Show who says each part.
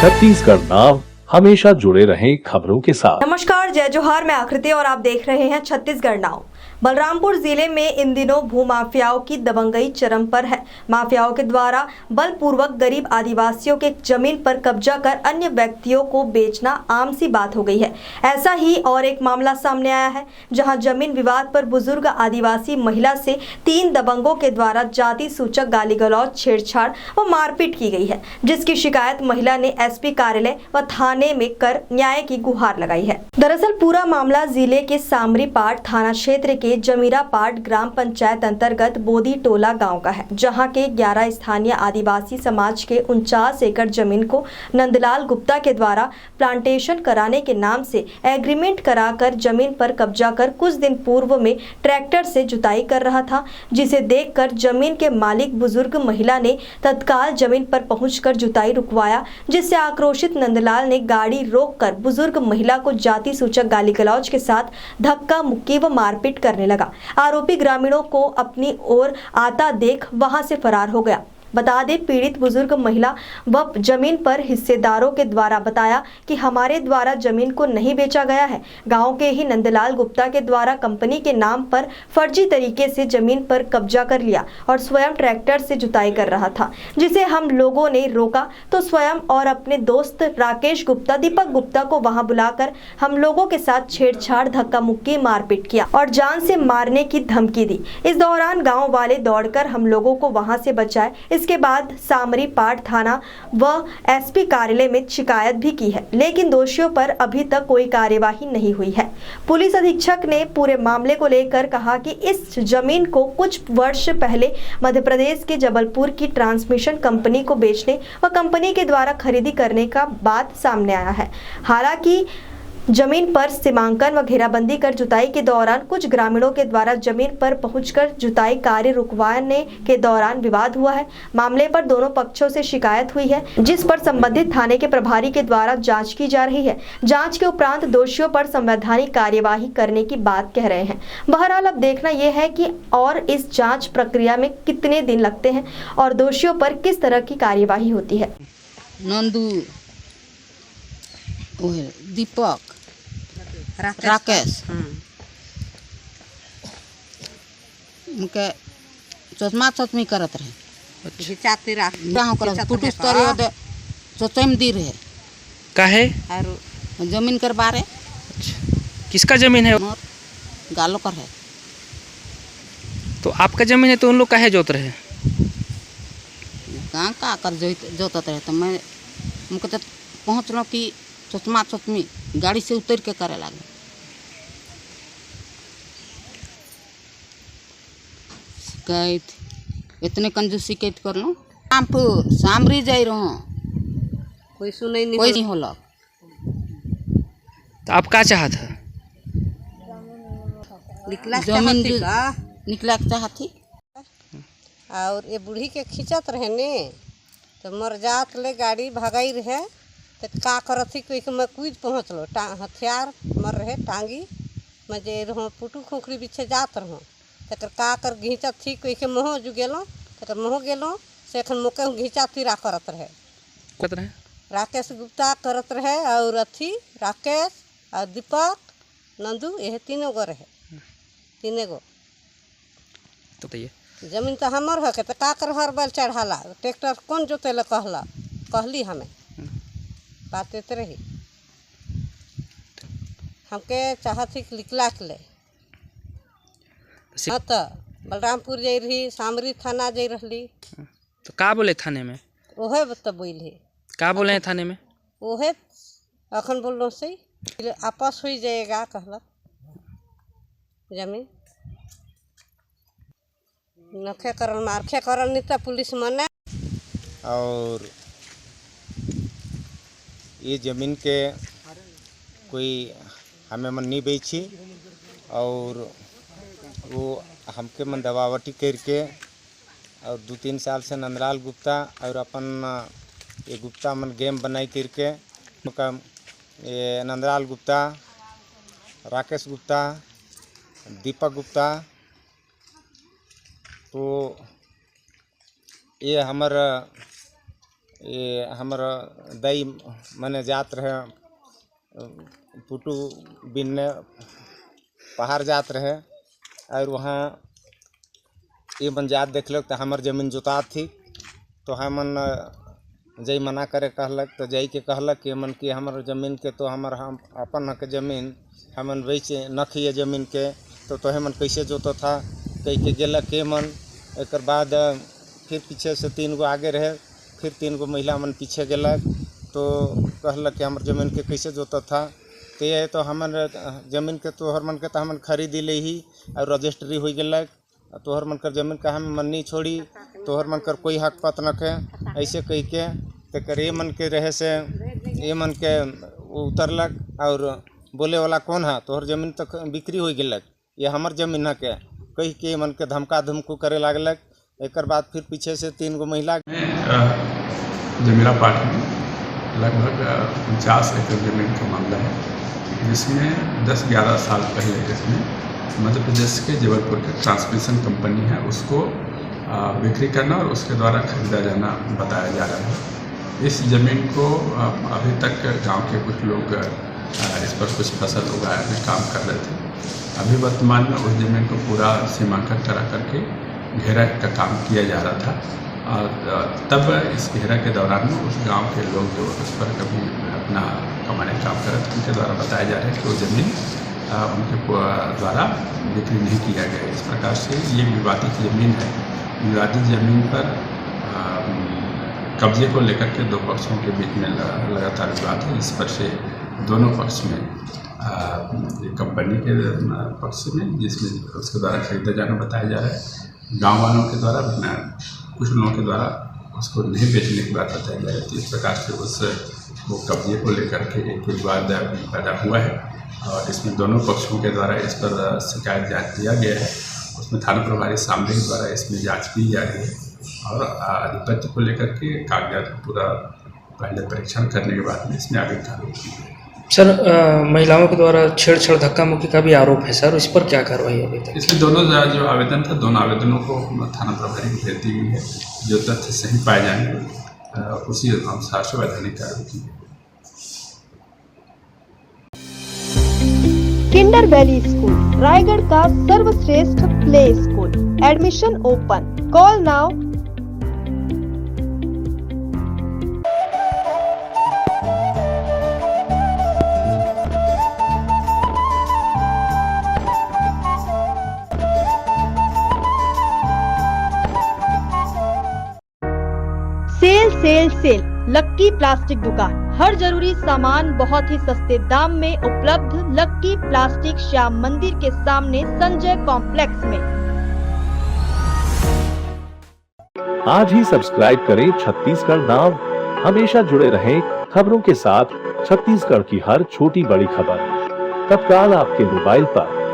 Speaker 1: छत्तीसगढ़ नाव हमेशा जुड़े रहें खबरों के साथ।
Speaker 2: नमस्कार, जय जोहार, मैं आकृति और आप देख रहे हैं छत्तीसगढ़ नाव। बलरामपुर जिले में इन दिनों भूमाफियाओं की दबंगई चरम पर है। माफियाओं के द्वारा बलपूर्वक गरीब आदिवासियों के जमीन पर कब्जा कर अन्य व्यक्तियों को बेचना आम सी बात हो गई है। ऐसा ही और एक मामला सामने आया है, जहां जमीन विवाद पर बुजुर्ग आदिवासी महिला से 3 दबंगों के द्वारा जाति सूचक गाली गलौज, छेड़छाड़ व मारपीट की गई है, जिसकी शिकायत महिला ने एसपी कार्यालय व थाने में कर न्याय की गुहार लगाई है। दरअसल पूरा मामला जिले के सामरीपाट थाना क्षेत्र के जमीरापाट ग्राम पंचायत अंतर्गत बोदी टोला गांव का है, जहां के 11 स्थानीय आदिवासी समाज के 49 एकड़ जमीन को नंदलाल गुप्ता के द्वारा प्लांटेशन कराने के नाम से एग्रीमेंट कराकर जमीन पर कब्जा कर कुछ दिन पूर्व में ट्रैक्टर से जुताई कर रहा था, जिसे देखकर जमीन के मालिक बुजुर्ग महिला ने तत्काल जमीन पर पहुंचकर जुताई रुकवाया, जिससे आक्रोशित नंदलाल ने गाड़ी रोककर बुजुर्ग महिला को जाति सूचक गाली गलौज के साथ धक्का मुक्की व मारपीट करने लगा। आरोपी ग्रामीणों को अपनी ओर आता देख वहां से फरार हो गया। बता दें, पीड़ित बुजुर्ग महिला व जमीन पर हिस्सेदारों के द्वारा बताया कि हमारे द्वारा जमीन को नहीं बेचा गया है। गांव के ही नंदलाल गुप्ता के द्वारा कंपनी के नाम पर फर्जी तरीके से जमीन पर कब्जा कर लिया और स्वयं ट्रैक्टर से जुताई कर रहा था, जिसे हम लोगों ने रोका तो स्वयं और अपने दोस्त राकेश गुप्ता, दीपक गुप्ता को वहां बुलाकर हम लोगों के साथ छेड़छाड़, धक्का मुक्की, मारपीट किया और जान से मारने की धमकी दी। इस दौरान गाँव वाले दौड़कर हम लोगों को वहां से बचाए। इसके बाद सामरीपाट थाना व एसपी कार्यालय में शिकायत भी की है, लेकिन दोषियों पर अभी तक कोई कार्यवाही नहीं हुई है। पुलिस अधीक्षक ने पूरे मामले को लेकर कहा कि इस जमीन को कुछ वर्ष पहले मध्य प्रदेश के जबलपुर की ट्रांसमिशन कंपनी को बेचने व कंपनी के द्वारा खरीदी करने का बात सामने आया है। हालांकि जमीन पर सीमांकन व घेराबंदी कर जुताई के दौरान कुछ ग्रामीणों के द्वारा जमीन पर पहुंचकर जुताई कार्य रुकवाने के दौरान विवाद हुआ है। मामले पर दोनों पक्षों से शिकायत हुई है, जिस पर संबंधित थाने के प्रभारी के द्वारा जांच की जा रही है। जांच के उपरांत दोषियों पर संवैधानिक कार्यवाही करने की बात कह रहे हैं। बहरहाल अब देखना यह है कि और इस जाँच प्रक्रिया में कितने दिन लगते हैं और दोषियों पर किस तरह की कार्यवाही होती है।
Speaker 3: नंदू, दीपक, राकेश उनके चश्मा चश्मी करत रहे पुटुस करे चचम दी रहे
Speaker 4: काहे
Speaker 3: जमीन कर बारे।
Speaker 4: किसका जमीन है?
Speaker 3: गालो कर है।
Speaker 4: तो आपका जमीन है तो उन लोग काहे जोत रहे?
Speaker 3: कहाँ का कर जोतत रहे। तो मैं उनको तो पहुँच लो कि चश्मा चश्मी गाड़ी से उतर के करे लगे। शिकायत इतने कंजूस शिकायत कर लो। रामपुर सामरी जाई रहो, कोई सुने नहीं, कोई नहीं होला।
Speaker 4: तो आप क्या चाहत है?
Speaker 3: जमीन निकला चाहती
Speaker 5: और ये बूढ़ी के खींचत रहे ने तो मर जात ले गाड़ी भगाई रहे तो का करत थी कोई मैं कूद पहुँच लो हथियार मर रहे टांगी मैं जे रहो पुटू खोखरी पीछे जात रहो तकर का कर घींचत थी कोई के मोह जो गेलो तकर मोह गेलो से एखन मोके घींचा तीरा करत रहे। राकेश गुप्ता करत रहे और अथी राकेश और दीपक नंदू, यह तीनों गो रहे, तीने गो।
Speaker 4: तो ये
Speaker 5: जमीन तो हमर है तो का कर हर बैल चढ़ाला ट्रैक्टर कौन जोते ले कहली हमें बात इतने रही। हमके चाहती निकला के ले हाँ तो बलरामपुर जा रही, सामरी थाना जा रही।
Speaker 4: तो का बोले थाने में?
Speaker 5: ओहे तो बोल
Speaker 4: का बोले हैं थाने में?
Speaker 5: ओहे अखन बोल लो सही आपस हो जाएगा कहला जमीन नखे करन मारखे करन नहीं तो पुलिस मने।
Speaker 6: और ये ज़मीन के कोई हमें मन नहीं बेची और वो हमके मन दबावटी करके और 2-3 साल से नंदलाल गुप्ता और अपन ये गुप्ता मन गेम बनाई करके ये नंदलाल गुप्ता, राकेश गुप्ता, दीपक गुप्ता, तो ये हमार ये हमारा दई मने जात रहे पुटू बिनने पहाड़ जात रहे और वहाँ ये मन जात देख लो तो हमार जमीन जोता थी तो हमन जय मना करे कहलक तो जय के कहलक कि मन कि हमार जमीन के तो हमार हम अपन के जमीन हमन बेचे न खिए जमीन के तो हमन कैसे जोतो था कह के गेलक के मन एक बाद फिर पीछे से 3 गो आगे रहे फिर 3 गो महिला मन पीछे गेलक तो कहलक कि हमार जमीन के कैसे जोता था तो ये तो हमन जमीन के तोहर मन के तो हमन खरीदी ले ही और रजिस्ट्री हो गलक तोहर मन कर जमीन का हम मन नहीं छोड़ी तोहर मन कर कोई हक पत न के ऐसे कह के तो कर ये मन के रहे से ये मन के उतरलक और बोले वाला कौन है तोहर जमीन तक बिक्री हो गलक ये हमार जमीन है के कह के मन के धमका धमकू करे लागलक एक बाद फिर पीछे से 3 गो महिला
Speaker 7: जमीरा पार्क में लगभग 49 एकड़ जमीन का मामला है जिसमें 10-11 साल पहले इसमें मध्य प्रदेश के जबलपुर के ट्रांसमिशन कंपनी है उसको बिक्री करना और उसके द्वारा खरीदा जाना बताया जा रहा है। इस ज़मीन को अभी तक गांव के कुछ लोग इस पर कुछ फसल उगाने में काम कर रहे थे। अभी वर्तमान में उस ज़मीन को पूरा सीमांकन करा करके घेरा का काम किया जा रहा था और तब इस घेरा के दौरान में उस गांव के लोग जो उस पर कभी अपना कमाने का काम कर रहे थे उनके द्वारा बताया जा रहा है कि वो ज़मीन उनके द्वारा बिक्री नहीं किया गया। इस प्रकार से ये विवादित ज़मीन है। विवादित ज़मीन पर कब्जे को लेकर के 2 पक्षों के बीच में लगातार विवाद है। इस पर से दोनों पक्ष में कंपनी के पक्ष में जिसमें उसके द्वारा खरीदा जाना बताया जा रहा है, गांव वालों के द्वारा कुछ लोगों के द्वारा उसको नहीं बेचने की बात बताई जा रही थी। इस प्रकार से वो कब्जे को लेकर के एक विवाद पैदा हुआ है और इसमें दोनों पक्षों के द्वारा इस पर शिकायत जांच किया गया है। उसमें थाना प्रभारी सामने द्वारा इसमें जांच की जा रही है और अधिपत्य को लेकर के कागजात पूरा पहले परीक्षण करने के बाद में इसमें आगे कार्रवाई की गई।
Speaker 4: सर महिलाओं के द्वारा छेड़छाड़ धक्का मुक्की का भी आरोप है सर, इस पर क्या कार्रवाई है अभी तक?
Speaker 7: इसमें दोनों जो आवेदन था दोनों आवेदनों को थाना प्रभारी को भेज दी गई है। जो तथ्य सही पाए जाएंगे उसी अनुसार से वैधानिक कार्रवाई की गई।
Speaker 2: किंडर वैली स्कूल रायगढ़ का सर्वश्रेष्ठ play school. Admission open. Call now. Sale lucky plastic दुकान। हर जरूरी सामान बहुत ही सस्ते दाम में उपलब्ध। लक्की प्लास्टिक श्याम मंदिर के सामने संजय कॉम्प्लेक्स में।
Speaker 1: आज ही सब्सक्राइब करें छत्तीसगढ़ नाव। हमेशा जुड़े रहें खबरों के साथ। छत्तीसगढ़ की हर छोटी बड़ी खबर तत्काल आपके मोबाइल पर।